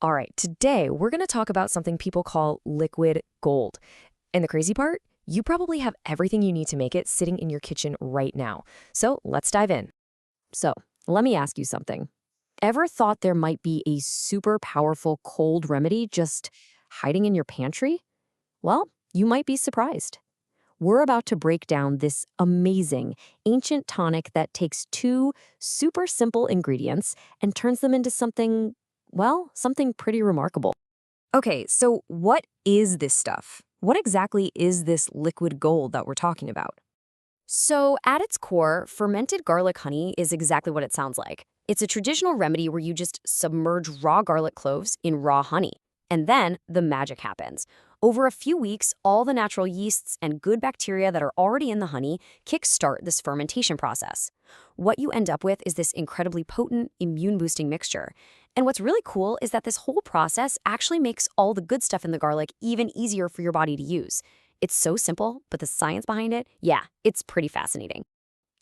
All right, today we're going to talk about something people call liquid gold. And the crazy part? You probably have everything you need to make it sitting in your kitchen right now. So let's dive in. So let me ask you something. Ever thought there might be a super powerful cold remedy just hiding in your pantry? Well, you might be surprised. We're about to break down this amazing ancient tonic that takes two super simple ingredients and turns them into something, well, something pretty remarkable. Okay, so what is this stuff? What exactly is this liquid gold that we're talking about? So, at its core, fermented garlic honey is exactly what it sounds like. It's a traditional remedy where you just submerge raw garlic cloves in raw honey. And then the magic happens. Over a few weeks, all the natural yeasts and good bacteria that are already in the honey kickstart this fermentation process. What you end up with is this incredibly potent, immune-boosting mixture. And what's really cool is that this whole process actually makes all the good stuff in the garlic even easier for your body to use. It's so simple, but the science behind it, yeah, it's pretty fascinating.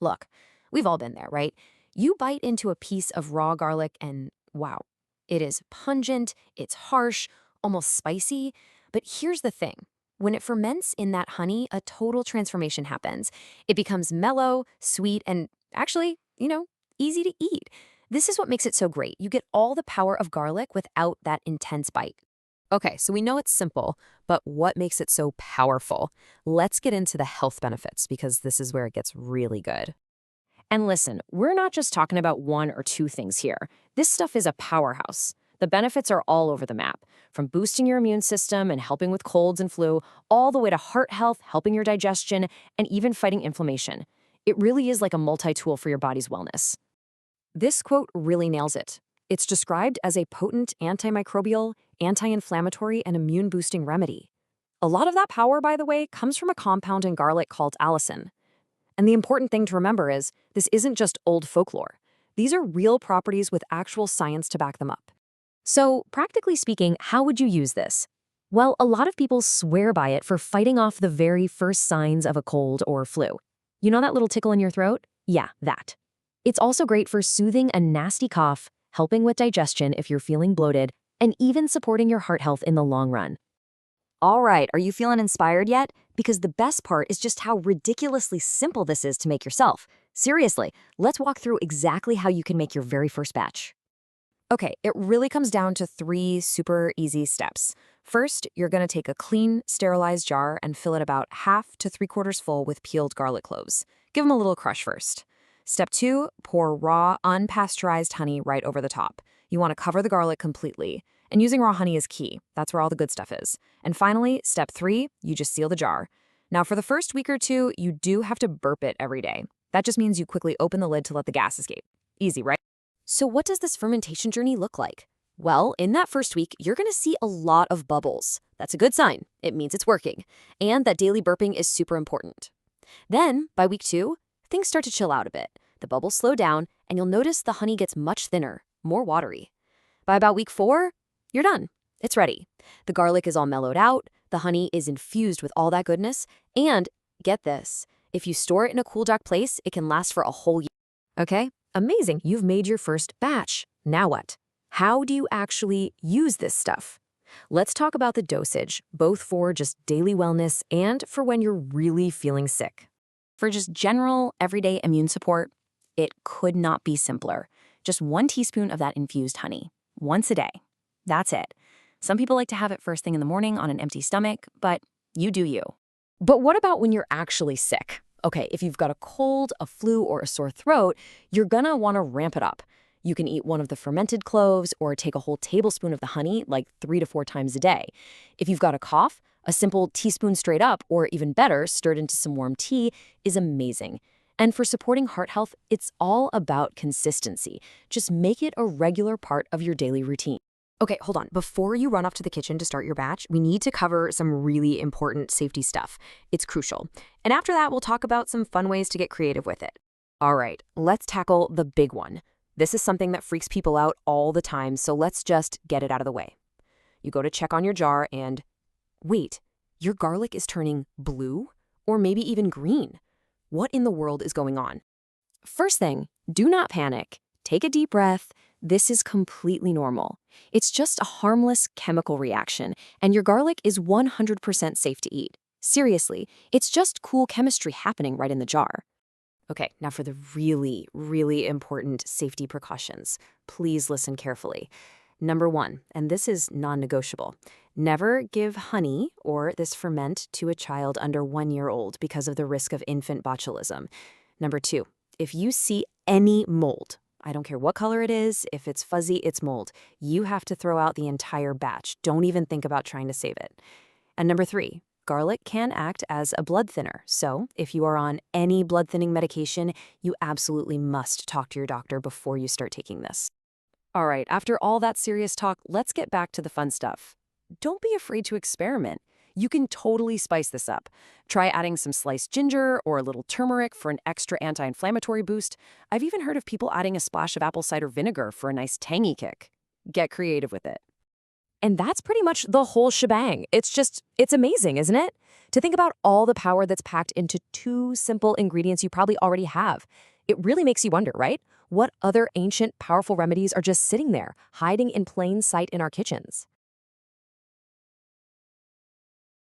Look, we've all been there, right? You bite into a piece of raw garlic and wow, it is pungent, it's harsh, almost spicy. But here's the thing. When it ferments in that honey, a total transformation happens. It becomes mellow, sweet, and actually, easy to eat. This is what makes it so great. You get all the power of garlic without that intense bite. Okay, so we know it's simple, but what makes it so powerful? Let's get into the health benefits because this is where it gets really good. And listen, we're not just talking about one or two things here. This stuff is a powerhouse. The benefits are all over the map, from boosting your immune system and helping with colds and flu, all the way to heart health, helping your digestion, and even fighting inflammation. It really is like a multi-tool for your body's wellness. This quote really nails it. It's described as a potent antimicrobial, anti-inflammatory, and immune-boosting remedy. A lot of that power, by the way, comes from a compound in garlic called allicin. And the important thing to remember is this isn't just old folklore. These are real properties with actual science to back them up. So, practically speaking, how would you use this? Well, a lot of people swear by it for fighting off the very first signs of a cold or flu. You know that little tickle in your throat? Yeah, that. It's also great for soothing a nasty cough, helping with digestion if you're feeling bloated, and even supporting your heart health in the long run. All right, are you feeling inspired yet? Because the best part is just how ridiculously simple this is to make yourself. Seriously, let's walk through exactly how you can make your very first batch. Okay, it really comes down to three super easy steps. First, you're going to take a clean, sterilized jar and fill it about half to 3/4 full with peeled garlic cloves. Give them a little crush first. Step 2, pour raw, unpasteurized honey right over the top. You want to cover the garlic completely. And using raw honey is key. That's where all the good stuff is. And finally, step 3, you just seal the jar. Now, for the first week or two, you do have to burp it every day. That just means you quickly open the lid to let the gas escape. Easy, right? So what does this fermentation journey look like? Well, in that first week, you're going to see a lot of bubbles. That's a good sign. It means it's working. And that daily burping is super important. Then, by week 2, things start to chill out a bit. The bubbles slow down, and you'll notice the honey gets much thinner, more watery. By about week 4, you're done. It's ready. The garlic is all mellowed out, the honey is infused with all that goodness, and, get this, if you store it in a cool, dark place, it can last for a whole year. Okay? Amazing, you've made your first batch. Now what? How do you actually use this stuff? Let's talk about the dosage, both for just daily wellness and for when you're really feeling sick. For just general, everyday immune support, it could not be simpler. Just 1 teaspoon of that infused honey, once a day. That's it. Some people like to have it first thing in the morning on an empty stomach, but you do you. But what about when you're actually sick? Okay, if you've got a cold, a flu, or a sore throat, you're gonna want to ramp it up. You can eat one of the fermented cloves or take a whole tablespoon of the honey like 3 to 4 times a day. If you've got a cough, a simple teaspoon straight up, or even better, stirred into some warm tea, is amazing. And for supporting heart health, it's all about consistency. Just make it a regular part of your daily routine. Okay, hold on. Before you run off to the kitchen to start your batch, we need to cover some really important safety stuff. It's crucial. And after that, we'll talk about some fun ways to get creative with it. All right, let's tackle the big one. This is something that freaks people out all the time, so let's just get it out of the way. You go to check on your jar and, wait, your garlic is turning blue? Or maybe even green? What in the world is going on? First thing, do not panic. Take a deep breath. This is completely normal. It's just a harmless chemical reaction, and your garlic is 100% safe to eat. Seriously, it's just cool chemistry happening right in the jar. Okay, now for the really, really important safety precautions. Please listen carefully. Number one, and this is non-negotiable, never give honey or this ferment to a child under 1 year old because of the risk of infant botulism. Number two, if you see any mold, I don't care what color it is, if it's fuzzy, it's mold, you have to throw out the entire batch. Don't even think about trying to save it. And number three, garlic can act as a blood thinner. So if you are on any blood thinning medication, you absolutely must talk to your doctor before you start taking this. All right, after all that serious talk, let's get back to the fun stuff. Don't be afraid to experiment. You can totally spice this up. Try adding some sliced ginger or a little turmeric for an extra anti-inflammatory boost. I've even heard of people adding a splash of apple cider vinegar for a nice tangy kick. Get creative with it. And that's pretty much the whole shebang. It's amazing, isn't it? To think about all the power that's packed into two simple ingredients you probably already have. It really makes you wonder, right? What other ancient, powerful remedies are just sitting there, hiding in plain sight in our kitchens?